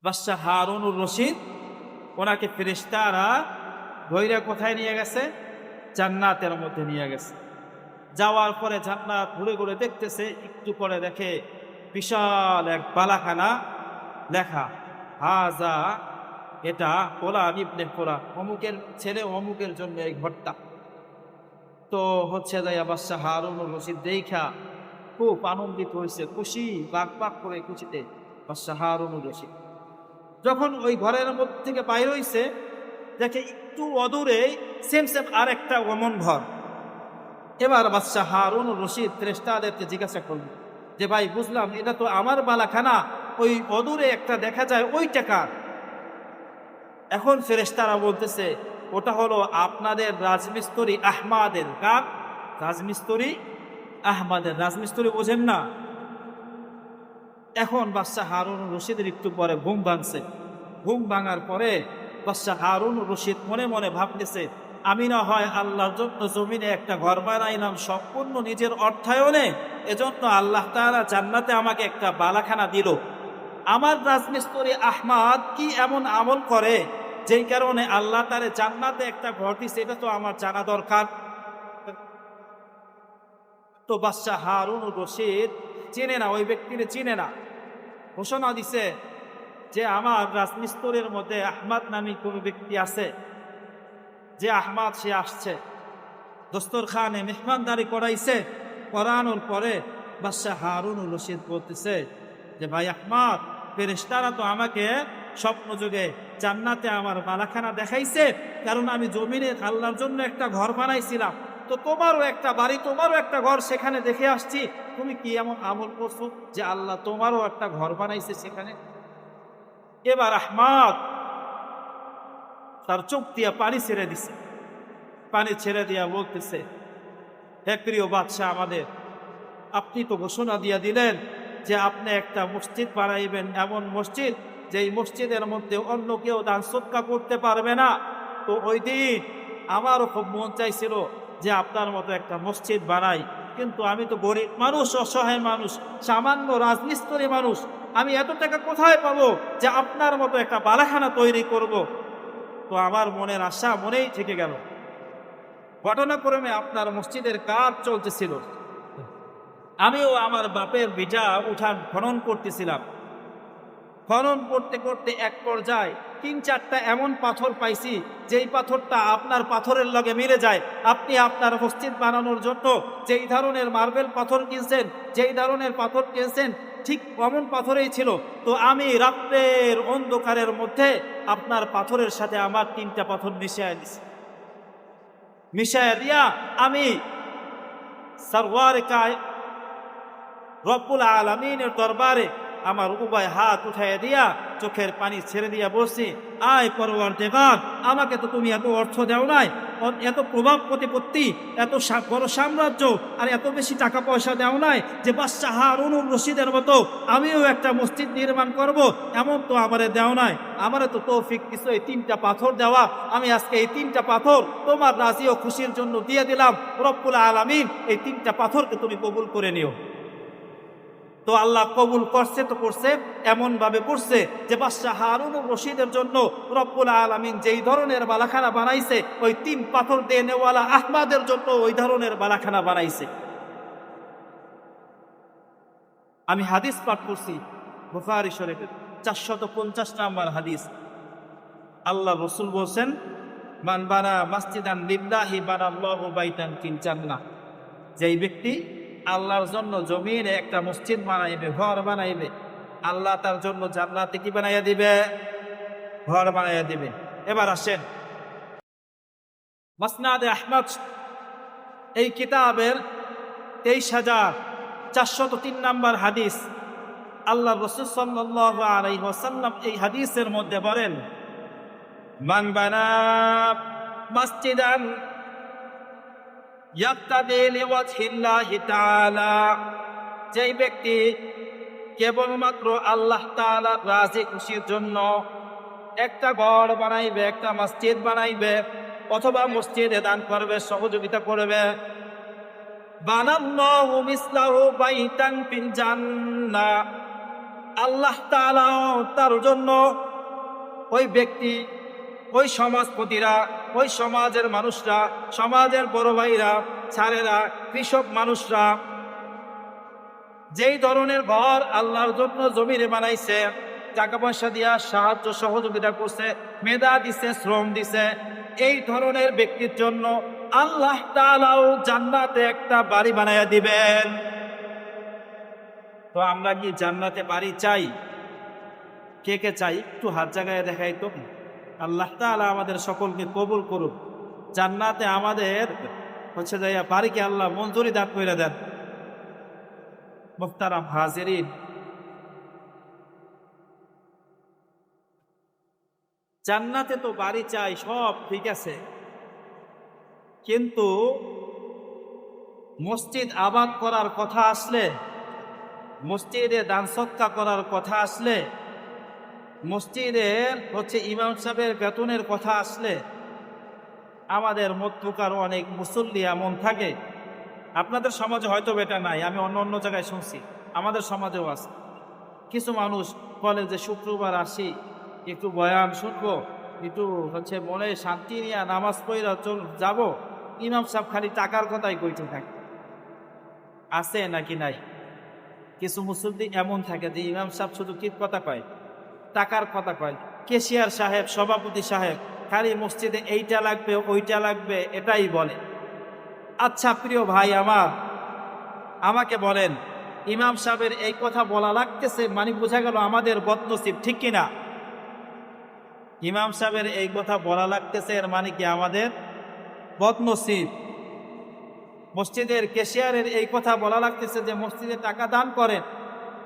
বাদশাহ হারুনুর রশিদ ওনাকে ফেরেশতারা ধইরা কোথায় নিয়ে গেছে? জান্নাতের মধ্যে নিয়ে গেছে। যাওয়ার পরে জান্নাত ঘুরে ঘুরে দেখতেছে, একটু পরে দেখে বিশাল এক বালাখানা লেখা, হাজা, এটা গোলাম ইবনে গোলাম, অমুকের ছেলে অমুকের জন্য এই ঘরটা। তো হচ্ছে যাইয়া বাদশাহ হারুনুর রশিদ দেখা খুব আনন্দিত হয়েছে, খুশি, বাক বাক করে খুশিতে বাদশাহ হারুনুর রশিদ যখন ওই ঘরের মধ্যে থেকে বাইর হইছে, দেখে একটু অদূরে সেম সেম আর একটা অমন ঘর। এবার বাদশাহ হারুনুর রশিদ ফেরেশতাদেরকে জিজ্ঞাসা করল যে ভাই, বুঝলাম এটা তো আমার বালাখানা, ওই অদূরে একটা দেখা যায় ওইটা কার? এখন ফেরেশতারা বলতেছে ওটা হলো আপনাদের রাজমিস্ত্রি আহমাদের। কার? রাজমিস্ত্রি আহমাদের। রাজমিস্ত্রি বোঝেন না? এখন বাদশাহ হারুনুর রশিদের একটু পরে ঘুম ভাঙছে। ঘুম ভাঙার পরে বাদশাহ হারুনুর রশিদ মনে মনে ভাবতেছে, আমি না হয় আল্লাহর জন্য জমিনে একটা ঘর বানাইলাম সম্পূর্ণ নিজের অর্থায়নে, এজন্য আল্লাহ তাআলা জান্নাতে আমাকে একটা বালাখানা দিল। আমার রাজমিস্ত্রি আহমাদ কি এমন আমল করে যেই কারণে আল্লাহ তাআলা জান্নাতে একটা ঘর দিছে? এটা তো আমার জানা দরকার। তো বাদশাহ হারুনুর রশিদ চিনে না, ওই ব্যক্তিরে চিনে না। ঘোষণা দিছে যে আমার রাজমিস্ত্রির মধ্যে আহমাদ নামী কোন ব্যক্তি আছে, যে আহমাদ সে আসছে। দস্তরখানে মেহমানদারি করাইছে। করানোর পরে বাদশাহ হারুনুর রশিদ বলতেছে যে ভাই আহমাদ, ফেরেশতারা তো আমাকে স্বপ্ন যুগে জান্নাতে আমার বালাখানা দেখাইছে, কারণ আমি জমিনে আল্লাহর জন্য একটা ঘর বানাইছিলাম। তো তোমারও একটা বাড়ি, তোমারও একটা ঘর সেখানে দেখে আসছি। তুমি কি এমন আমল করছো যে আল্লাহ তোমারও একটা ঘর বানাইছে সেখানে? এবার আহমাদ তার চোখ দিয়া পানি ছেড়ে দিছে। পানি ছেড়ে দিয়া বলতেছে, হে প্রিয় বাদশাহ আমাদের, আপনি তো ঘোষণা দিয়া দিলেন যে আপনি একটা মসজিদ বানাইবেন, এমন মসজিদ যেই মসজিদের মধ্যে অন্য কেউ দান সদকা করতে পারবে না। তো ওই দিন আমারও খুব মন চাইছিল যে আপনার মতো একটা মসজিদ বানাই, কিন্তু আমি তো গরিব মানুষ, অসহায় মানুষ, সামান্য রাজমিস্ত্রি মানুষ, আমি এত টাকা কোথায় পাবো যে আপনার মতো একটা বালাখানা তৈরি করব? তো আমার মনের আশা মনেই থেকে গেল। ঘটনাক্রমে আপনার মসজিদের কাজ চলতেছিল, আমিও আমার বাপের ভিটা উঠান খনন করতেছিলাম। খনন করতে করতে এক পর্যায়ে 3-4টা এমন পাথর পাইছি যেই পাথরটা আপনার পাথরের লগে মিলে যায়। আপনি আপনার মসজিদ বানানোর জন্য যেই ধরনের মার্বেল পাথর কিনছেন, যেই ধরনের পাথর কিনছেন, ঠিক কমন পাথরেই ছিল। তো আমি রাত্রের অন্ধকারের মধ্যে আপনার পাথরের সাথে আমার 3টা পাথর মিশিয়ে দিছি। মিশাইয়া দিয়া আমি সরওয়ারে কায়নাত রব্বুল আলামিনের দরবারে আমার উভয় হাত উঠাইয়া দিয়া চোখের পানি ছেড়ে দিয়া বলছি, আয় পরওয়ারদিগার, আমাকে তো তুমি এত অর্থ দেও নাই, এত প্রভাব প্রতিপত্তি, এত বড় সাম্রাজ্য আর এত বেশি টাকা পয়সা দেও নাই যে বাদশাহ হারুনুর রশিদের মতো আমিও একটা মসজিদ নির্মাণ করব, এমন তো আমারে দেও নাই। আমারে তো তৌফিক দিছো এই 3টা পাথর দেওয়া। আমি আজকে এই 3টা পাথর তোমার রাজি ও খুশির জন্য দিয়ে দিলাম। রব্বুল আলামিন, এই 3টা পাথরকে তুমি কবুল করে নিও। তো আল্লাহ কবুল করছে তো করছে, এমন ভাবে করছে যে বাদশাহ হারুনুর রশিদের জন্য রব্বুল আলামিন যেই ধরনের বালাখানা বানাইছে, ওই 3 পাথর দিয়ে নেওয়ালা আহমাদের জন্য ওই ধরনের বালাখানা বানাইছে। আমি হাদিস পাঠ করছি বুখারী শরীফের 450 নম্বর হাদিস। আল্লাহ রাসূল বলেন, মান বানা মাসজিদান লিল্লাহি বানাল্লাহু বাইতান ফিল জান্নাহ, যেই ব্যক্তি আল্লাহর জন্য জমিনে একটা মসজিদ বানাইবে, ঘর বানাইবে, আল্লাহ তার জন্য জান্নাতে কি বানাইয়া দিবে? ঘর বানাইয়া দিবে। এবার আসেন মাসনাদে আহমদ এই কিতাবের 23,403 নম্বর হাদিস। আল্লাহ রাসূল সাল্লাল্লাহু আলাইহি ওয়াসাল্লাম এই হাদিসের মধ্যে বলেন, মান বানা মাসজিদান ইয়াক্তাদি লিওয়াজহিল্লাহি তাআলা, যেই ব্যক্তি কেবলমাত্র আল্লাহ তাআলার রাজি খুশির জন্য একটা ঘর বানাইবে, একটা মসজিদ বানাইবে, অথবা মসজিদে দান করবে, সহযোগিতা করবে, বানাল্লাহু মিসলাহু বাইতান ফিল জান্নাহ, আল্লাহ তাআলাও তার জন্য ওই ব্যক্তি, ওই সমাজপতিরা, ওই সমাজের মানুষরা, সমাজের বড় ভাইরা, ছেলেরা, কৃষক মানুষরা যেই ধরনের ঘর আল্লাহর জন্য জমিনে বানাইছে, টাকা পয়সা দিয়া সাহায্য সহযোগিতা করছে, মেধা দিছে, শ্রম দিছে, এই ধরনের ব্যক্তির জন্য আল্লাহ তাআলাও জান্নাতে একটা বাড়ি বানাইয়া দিবেন। তো আমরা কি জান্নাতে বাড়ি চাই? কে কে চাই একটু হাত জায়গায় দেখাই তো। আল্লাহ তাআলা আমাদের সকলকে কবুল করুন। জান্নাতে আমাদের হচ্ছে যাইয়া বাড়িকে আল্লাহ মঞ্জুরি দান করে দেন। মুহতারাম হাজিরিন, জান্নাতে তো বাড়ি চাই, সব ঠিক আছে, কিন্তু মসজিদ আবাদ করার কথা আসলে, মসজিদে দান সদকা করার কথা আসলে, মসজিদের হচ্ছে ইমাম সাহেবের বেতনের কথা আসলে, আমাদের মধ্যকার অনেক মুসল্লি এমন থাকে, আপনাদের সমাজে হয়তো এটা নাই, আমি অন্য অন্য জায়গায় শুনছি, আমাদের সমাজেও আছে। কিছু মানুষ বলে যে শুক্রবার আসি, একটু বয়ান শুনবো, একটু হচ্ছে মনে শান্তি নিয়ে নামাজ পড়া যাব, ইমাম সাহেব খালি টাকার কথাই কইতে থাকে। আছে নাকি নাই? কিছু মুসল্লি এমন থাকে যে ইমাম সাহেব শুধু কি কথা কয়, টাকার কথা কয়। কেশিয়ার সাহেব, সভাপতি সাহেব খালি মসজিদে এইটা লাগবে ওইটা লাগবে এটাই বলে। আচ্ছা প্রিয় ভাই আমার, আমাকে বলেন, ইমাম সাহেবের এই কথা বলা লাগতেছে মানে বোঝা গেল আমাদের বদনসিব, ঠিক কিনা? ইমাম সাহেবের এই কথা বলা লাগতেছে এর মানে কি আমাদের বদনসিব। মসজিদের ক্যাশিয়ারের এই কথা বলা লাগতেছে যে মসজিদে টাকা দান করেন,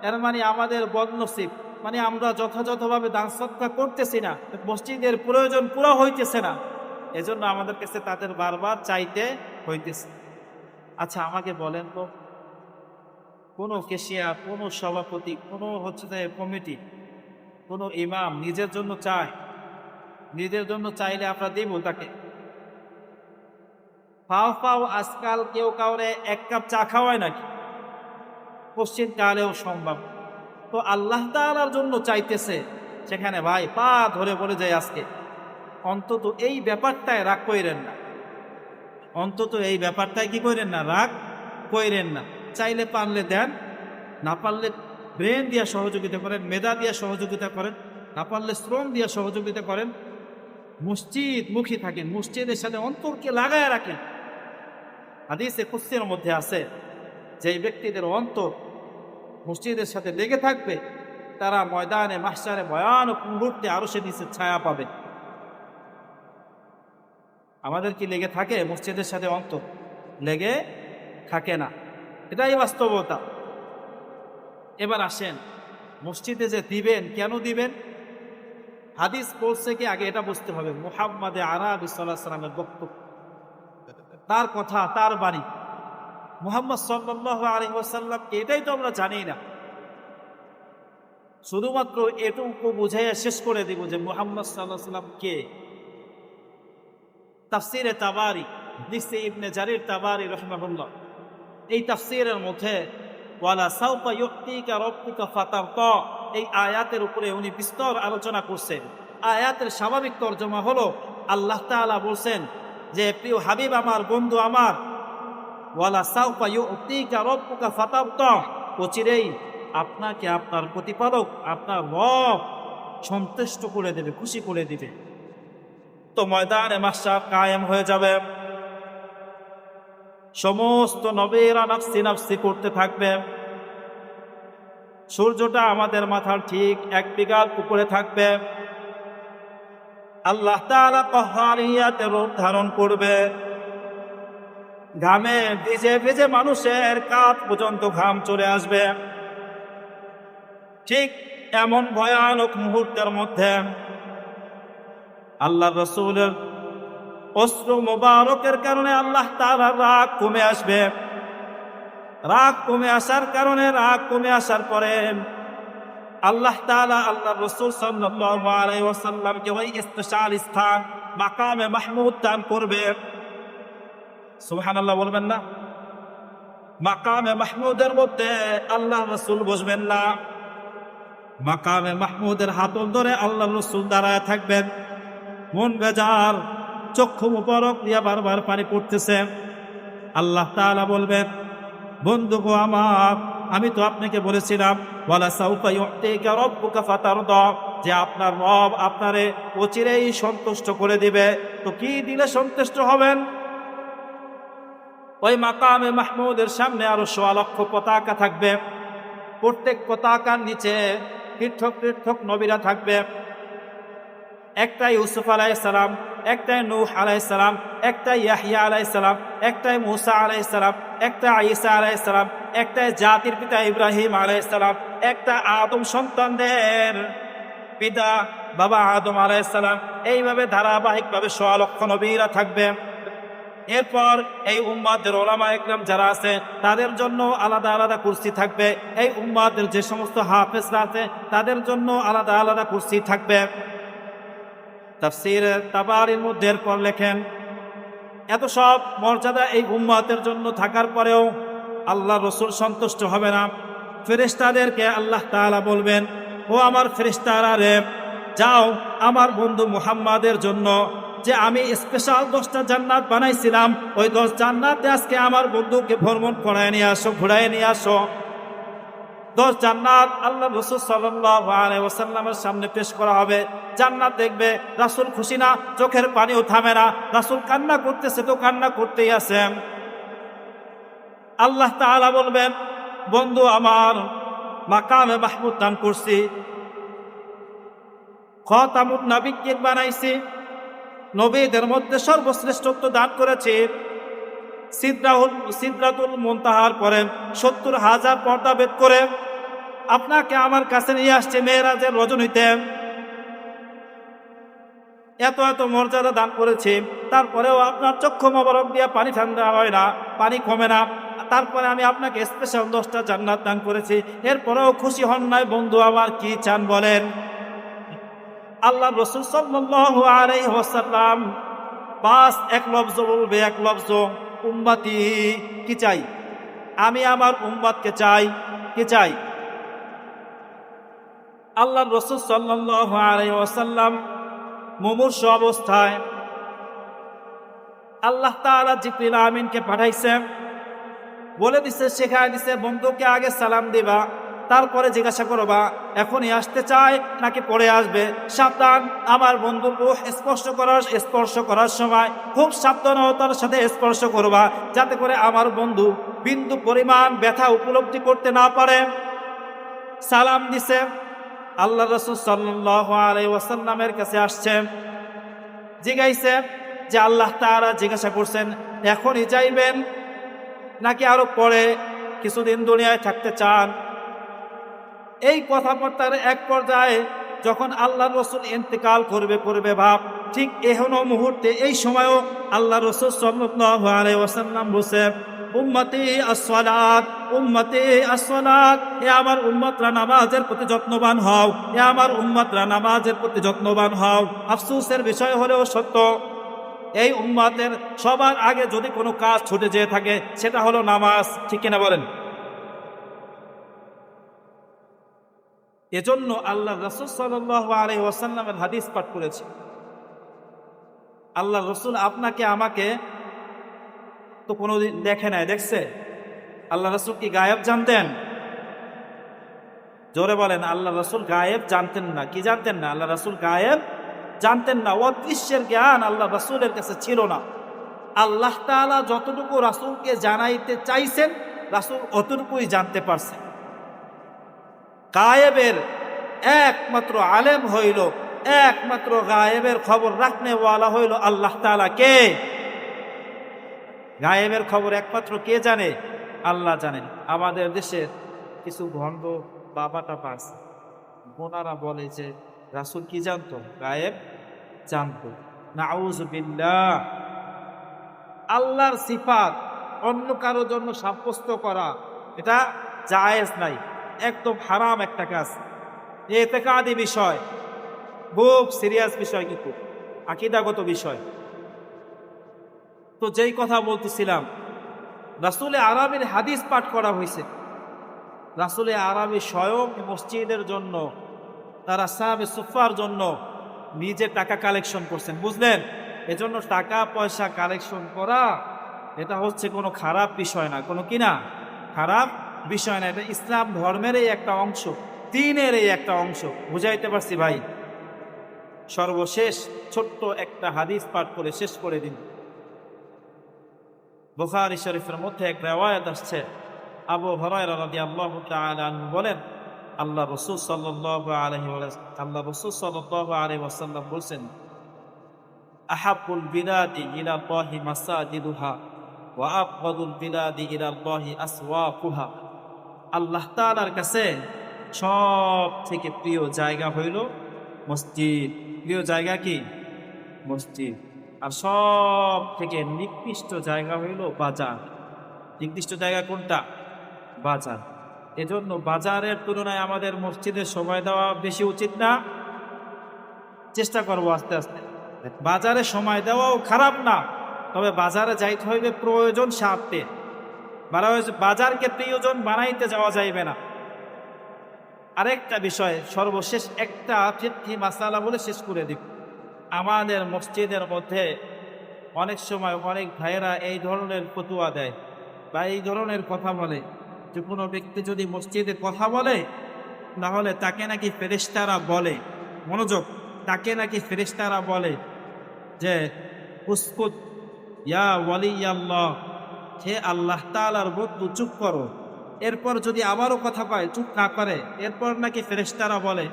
এর মানে আমাদের বদনসিব, মানে আমরা যথাযথভাবে দান সদকা করতেছি না, মসজিদের প্রয়োজন পুরো হইতেছে না, এজন্য আমাদের কাছে তাদের বারবার চাইতে হইতেছে। আচ্ছা আমাকে বলেন তো, কোনো ক্যাশিয়ার, কোনো সভাপতি, কোনো হচ্ছে যে কমিটি, কোনো ইমাম নিজের জন্য চায়? নিজের জন্য চাইলে আমরা দিব তাকে? পাও পাও আজকাল কেউ কাউরে এক কাপ চা খাওয়ায় নাকি? পশ্চিম কালেও সম্ভব। তো আল্লাহ তাআলার জন্য চাইতেছে, সেখানে ভাই পা ধরে বলে যায় আজকে অন্তত এই ব্যাপারটায় রাগ কইরেন না, অন্তত এই ব্যাপারটায় কি কইরেন না, রাগ কইরেন না। চাইলে পারলে দেন, না পারলে ব্রেন দিয়া সহযোগিতা করেন, মেধা দিয়া সহযোগিতা করেন, না পারলে শ্রম দিয়া সহযোগিতা করেন। মসজিদ মুখী থাকেন, মসজিদের সাথে অন্তরকে লাগায় রাখেন। হাদিসে কুদসির মধ্যে আছে যে ব্যক্তিদের অন্তর মসজিদের সাথে লেগে থাকবে তারা ময়দানে মাহশারে ভয়ানক মুহূর্তে আরশে নিচে ছায়া পাবে। আমাদের কি লেগে থাকে মসজিদের সাথে? অন্তর লেগে থাকে না, এটাই বাস্তবতা। এবার আসেন, মসজিদে যে দিবেন, কেন দিবেন? হাদিস বলছে কি, আগে এটা বুঝতে হবে, মুহাম্মদ আরবি সাল্লাল্লাহু আলাইহি সাল্লামের বক্তব্য, তার কথা, তার বাণী। মুহাম্মদ সাল্লাল্লাহু আলাইহি ওয়াসাল্লামকে এটাই তো আমরা জানি না। শুধুমাত্র এটুকু বুঝাইয়া শেষ করে দিব যে মুহাম্মদ সাল্লাল্লাহু আলাইহি ওয়াসাল্লাম কে। তাফসিরে তাবারি লিখছে ইবনে জারির তাবারি রাহিমাহুল্লাহ, এই তাফসিরের মধ্যে ওয়ালা সাউফা ইউতিকা রাব্বুকা ফাতারতা, এই আয়াতের উপরে উনি বিস্তর আলোচনা করছেন। আয়াতের স্বাভাবিক তরজমা হলো, আল্লাহ তাআলা বলছেন যে প্রিয় হাবিব আমার, বন্ধু আমার, ওয়ালা সাউফা ইউতিকা রাব্বুকা ফাতারতা, অচিরেই আপনাকে আপনার প্রতিপালক, আপনার রব সন্তুষ্ট করে দেবে, খুশি করে দিবে। তো ময়দানে মাহশার কায়েম হয়ে যাবে, সমস্ত নবীরা নাফসি নাফসি করতে থাকবে, সূর্যটা আমাদের মাথার ঠিক এক বিঘার উপরে থাকবে, আল্লাহ তাআলা কহ্হারিয়াতে রূপ ধারণ করবে, ঘামে ভিজে ভিজে মানুষের কাঁধ পর্যন্ত ঘাম চলে আসবে। ঠিক এমন ভয়ানক মুহূর্তের মধ্যে আল্লাহ রাসূলের অশ্রু মোবারকের কারণে আল্লাহ তাআলার রাগ কমে আসবে। রাগ কমে আসার কারণে, রাগ কমে আসার পরে আল্লাহ তাআলা আল্লাহ রাসূল সাল্লাল্লাহু আলাইহি ওয়াসাল্লামকে ওই স্পেশাল স্থান মাকামে মাহমুদ দান করবে। সুবহানাল্লাহ বলবেন না? মাকামে মাহমুদের মধ্যে আল্লাহ রাসূল বসবেন না, মাকামে মাহমুদের হাতল ধরে আল্লাহ রসুল দাঁড়ায় থাকবেন, মন বেজার, চক্ষু মুবারক দিয়া বারবার পানি পড়তেছে। আল্লাহ তাআলা বলবেন, বন্ধু গো আমার, আমি তো আপনাকে বলেছিলাম ওয়ালা সাউফা ইউতিকা রাব্বুকা ফাতারদা, যে আপনার রব আপনারে অচিরেই সন্তুষ্ট করে দিবে। তো কি দিলে সন্তুষ্ট হবেন? ওই মাকামে মাহমুদের সামনে আরো ১৬ লক্ষ পতাকা থাকবে, প্রত্যেক পতাকার নিচে পৃথক পৃথক নবীরা থাকবে। একটাই ইউসুফ আলাইহিস সালাম, একটাই নূহ আলাইহিস সালাম, একটাই ইয়াহইয়া আলাইহিস সালাম, একটাই মূসা আলাইহিস সালাম, একটাই ঈসা আলাইহিস সালাম, একটাই জাতির পিতা ইব্রাহিম আলাইহিস সালাম, একটা আদম সন্তানদের পিতা বাবা আদম আলাইহিস সালাম। এইভাবে ধারাবাহিকভাবে ১৬ লক্ষ নবীরা থাকবে। এরপর এই উম্মাদের ওলামা ইকরাম যারা আছে তাদের জন্য আলাদা আলাদা কুরসি থাকবে। এই উম্মাদের যে সমস্ত হাফেজরা আছে তাদের জন্য আলাদা আলাদা কুরসি থাকবে। তাফসীর তাবারির মধ্যে এরপর লেখেন, এত সব মর্যাদা এই উম্মাতের জন্য থাকার পরেও আল্লাহ রসুল সন্তুষ্ট হবে না। ফেরেশতাদেরকে আল্লাহ তাআলা বলবেন, ও আমার ফেরেশতারা রে, যাও আমার বন্ধু মুহাম্মাদের জন্য যে আমি স্পেশাল 10টা জান্নাত বানাইছিলাম, ওই 10 জান্নাতে আজকে আমার বন্ধুকে ভ্রমণ করায় নিয়ে আসো, ঘুরায় নিয়ে আসো। 10 জান্নাত আল্লাহ রাসূল সাল্লাল্লাহু আলাইহি ওয়াসাল্লামের সামনে পেশ করা হবে। জান্নাত দেখবে, রাসূল খুশি না, চোখের পানিও থামে না, রাসূল কান্না করতেছে তো কান্না করতেই আছে। আল্লাহ তাআলা বলবেন, বন্ধু আমার, মাকামে মাহমুদ দান করছি, খাতামুন নবিয়্যিন বানাইছি, নবীদের মধ্যে সর্বশ্রেষ্ঠত্ব দান করেছি। সিদরাতুল মুনতাহার পরে ৭০,০০০ পর্দা ভেদ করে আপনাকে আমার কাছে নিয়ে আসছে মেরাজের রজনীতে। এত এত মর্যাদা দান করেছি, তারপরেও আপনার চক্ষু মোবারক দিয়ে পানি ঠান্ডা হয় না, পানি কমে না। তারপরে আমি আপনাকে স্পেশাল 10টা জান্নাত দান করেছি, এরপরেও খুশি হন নাই। বন্ধু আমার, কি চান বলেন? আল্লাহ রাসূল সাল্লাল্লাহু আলাইহি ওয়াসাল্লাম বাস এক লফজ বলবে, এক লফজ, উম্মতি। কি চাই? আমি আমার উম্মতকে চাই। কি চাই? আল্লাহ রাসূল সাল্লাল্লাহু আলাইহি ওয়াসাল্লাম মুমূর্ষ অবস্থায় আল্লাহ তাআলা জিবরিল আমিনকে পাঠাইছে, বলে দিছে, শেখায় দিছে, বন্ধুকে আগে সালাম দিবা, তারপরে জিজ্ঞাসা করবা এখনই আসতে চায় নাকি পরে আসবে। সাবধান, আমার বন্ধুর রূহ স্পর্শ করার সময় খুব সাবধানতার সাথে স্পর্শ করবা, যাতে করে আমার বন্ধু বিন্দু পরিমাণ ব্যথা উপলব্ধি করতে না পারে। সালাম দিছে, আল্লাহ রাসূল সাল্লাল্লাহু আলাইহি ওয়াসাল্লামের কাছে আসছে, জিজ্ঞাইছে যে আল্লাহ তাআলা জিজ্ঞাসা করছেন এখনই যাইবেন নাকি আরো পরে কিছুদিন দুনিয়ায় থাকতে চান। এই কথাবার্তার এক পর্যায়ে যখন আল্লাহ রসুল ইন্তেকাল করবে ভাব, ঠিক এখনো মুহূর্তে এই সময়ও আল্লাহ রসুল সাল্লাল্লাহু আলাইহি ওয়াসাল্লাম বলছে, উম্মতি as-সালাত, উম্মতি as-সালাত, এ আমার উম্মতরা নামাজের প্রতি যত্নবান হও, এ আমার উম্মতরা নামাজের প্রতি যত্নবান হও। আফসোসের বিষয় হলেও সত্য, এই উম্মতের সবার আগে যদি কোনো কাজ ছুটে যেয়ে থাকে সেটা হলো নামাজ। ঠিক কিনা বলেন? এজন্য আল্লাহ রাসূল সাল্লাল্লাহু আলাইহি ওয়াসাল্লামের হাদিস পাঠ করেছে। আল্লাহ রাসূল আপনাকে আমাকে তো কোনোদিন দেখে নাই, দেখছে? আল্লাহ রাসূল কি গায়েব জানতেন? জোরে বলেন, আল্লাহ রাসূল গায়েব জানতেন না। কি জানতেন না? আল্লাহ রাসূল গায়েব জানতেন না। অদৃশ্যের জ্ঞান আল্লাহ রাসূলের কাছে ছিল না। আল্লাহ তাআলা যতটুকু রাসূলকে জানাইতে চাইছেন, রাসূল অতটুকুই জানতে পারছেন। গায়েবের একমাত্র আলেম হইল, একমাত্র গায়েবের খবর রাখনেওয়ালা হইল আল্লাহ তাআলা। কে? গায়েবের খবর একমাত্র কে জানে? আল্লাহ জানেন। আমাদের দেশের কিছু ভণ্ড বাবা টাপা আছে, ওনারা বলে যে রাসূল কি জানতো? গায়েব জানতো। নাউযু বিল্লাহ। আল্লাহর সিফাত অন্য কারোর জন্য সাব্যস্ত করা এটা জায়েজ নাই, একদম হারাম একটা কাজ। ইতিকাদি বিষয়, খুব সিরিয়াস বিষয়, কিন্তু আকীদাগত বিষয়। তো যেই কথা বলতেছিলাম, রাসূলে আরবীর হাদিস পাঠ করা হয়েছে। রাসূলে আরবী স্বয়ং মসজিদের জন্য তারা সাহাবে সুফার জন্য নিজে টাকা কালেকশন করছেন, বুঝলেন? এজন্য টাকা পয়সা কালেকশন করা এটা হচ্ছে কোনো খারাপ বিষয় না, কোনো কি না খারাপ বিষয় না, এটা ইসলাম ধর্মেরই একটা অংশ, দ্বীনেরই একটা অংশ। বুঝাইতে পারছি ভাই? সর্বশেষ ছোট্ট একটা হাদিস পাঠ করে শেষ করে দিন। বুখারী শরীফের মধ্যে এক রিওয়ায়াত আসছে, আবু হুরায়রা রাদিয়াল্লাহু তাআলা আনহু বলেন, আল্লাহ রাসূল সাল্লাল্লাহু আলাইহি ওয়াসাল্লাম বলেন, আহাব্বুল বিলাদি ইলাল্লাহি মাসাজিদুহা ওয়া আবগাদুল বিলাদি ইলাল্লাহি আসওয়াকুহা। আল্লাহ তাআলার কাছে সব থেকে প্রিয় জায়গা হইল মসজিদ। প্রিয় জায়গা কি? মসজিদ। আর সব থেকে নিকৃষ্ট জায়গা হইল বাজার। নির্দিষ্ট জায়গা কোনটা? বাজার। এজন্য বাজারের তুলনায় আমাদের মসজিদে সময় দেওয়া বেশি উচিত না? চেষ্টা করবো আস্তে আস্তে। বাজারে সময় দেওয়াও খারাপ না, তবে বাজারে যাইতে হইবে প্রয়োজন স্বার্থে। বাজারকে প্রিয়জন বানাইতে যাওয়া যাইবে না। আরেকটা বিষয়, সর্বশেষ একটা ফিকহি মাসালা বলে শেষ করে দিব। আমাদের মসজিদের মধ্যে অনেক সময় অনেক ভাইয়েরা এই ধরনের ফতোয়া দেয় বা এই ধরনের কথা বলে যে কোনো ব্যক্তি যদি মসজিদে কথা বলে তাহলে তাকে নাকি ফেরেশতারা বলে, মনোযোগ, তাকে নাকি ফেরেশতারা বলে যে উসকুত ইয়া ওয়ালিয়াল্লাহ, হে আল্লাহ তাআলার বন্ধু চুপ করো। এরপর যদি আবারও কথা কয়, চুপ না করে, এরপর নাকি ফেরেশতারা বলে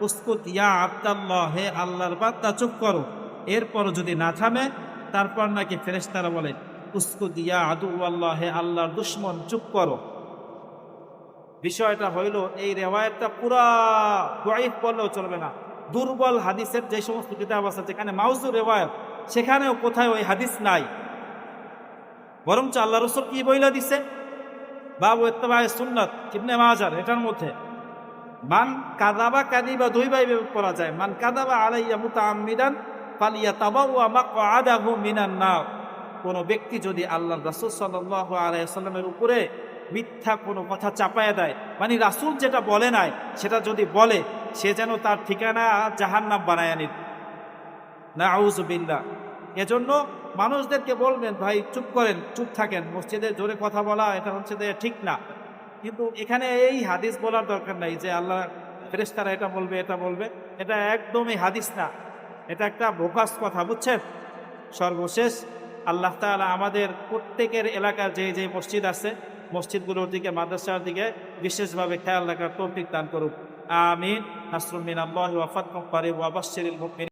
উসকুত ইয়া আব্দাল্লাহ, হে আল্লাহর বান্দা চুপ করো। এরপর যদি না থামে, তারপর নাকি ফেরেশতারা বলে উসকুত ইয়া আদুওয়াল্লাহ, হে আল্লাহর দুশমন চুপ করো। বিষয়টা হইল এই রিওয়ায়াতটা পুরা দাঈফ বললেও চলবে না, দুর্বল হাদিসের যে সমস্ত কিতাব আছে যেখানে মাউযু রিওয়ায়াত, সেখানেও কোথায় ওই হাদিস নাই। বরঞ্চ আল্লাহ রাসূল কি বইলা দিছে, বাবু ইত্তিবায়ে সুন্নাত ইবনে মাজাহ, এটার মধ্যে মান কাযাবা কাযিবা দুই ভাবে পড়া যায়, মান কাযাবা আলাইয়া মুতাআম্মিদান ফালিয়াতাবাওয়া মাকআদাহু মিনান নার। কোন ব্যক্তি যদি আল্লাহর রাসূল সাল্লাল্লাহু আলাইহি ওয়াসাল্লামের উপরে মিথ্যা কোনো কথা চাপায়া দেয়, মানে রাসূল যেটা বলে নাই সেটা যদি বলে, সে যেন তার ঠিকানা জাহান্নাম বানায় নিত। নাউযু বিল্লাহ। এজন্য মানুষদেরকে বলবেন ভাই চুপ করেন, চুপ থাকেন, মসজিদে জোরে কথা বলা এটা হচ্ছে যে ঠিক না। কিন্তু এখানে এই হাদিস বলার দরকার নাই যে আল্লাহ ফেরেশতারা এটা বলবে এটা বলবে, এটা একদমই হাদিস না, এটা একটা বোকাস কথা, বুঝছেন? সর্বশেষ আল্লাহ তাআলা আমাদের প্রত্যেকের এলাকার যে যে মসজিদ আছে, মসজিদগুলোর দিকে, মাদ্রাসার দিকে বিশেষভাবে খেয়াল রাখার তৌফিক দান করুক। আমিন। নাসরুম মিনাল্লাহি ওয়া ফাতহুন করিব ওয়া বাশশিরিল মুমিনিন।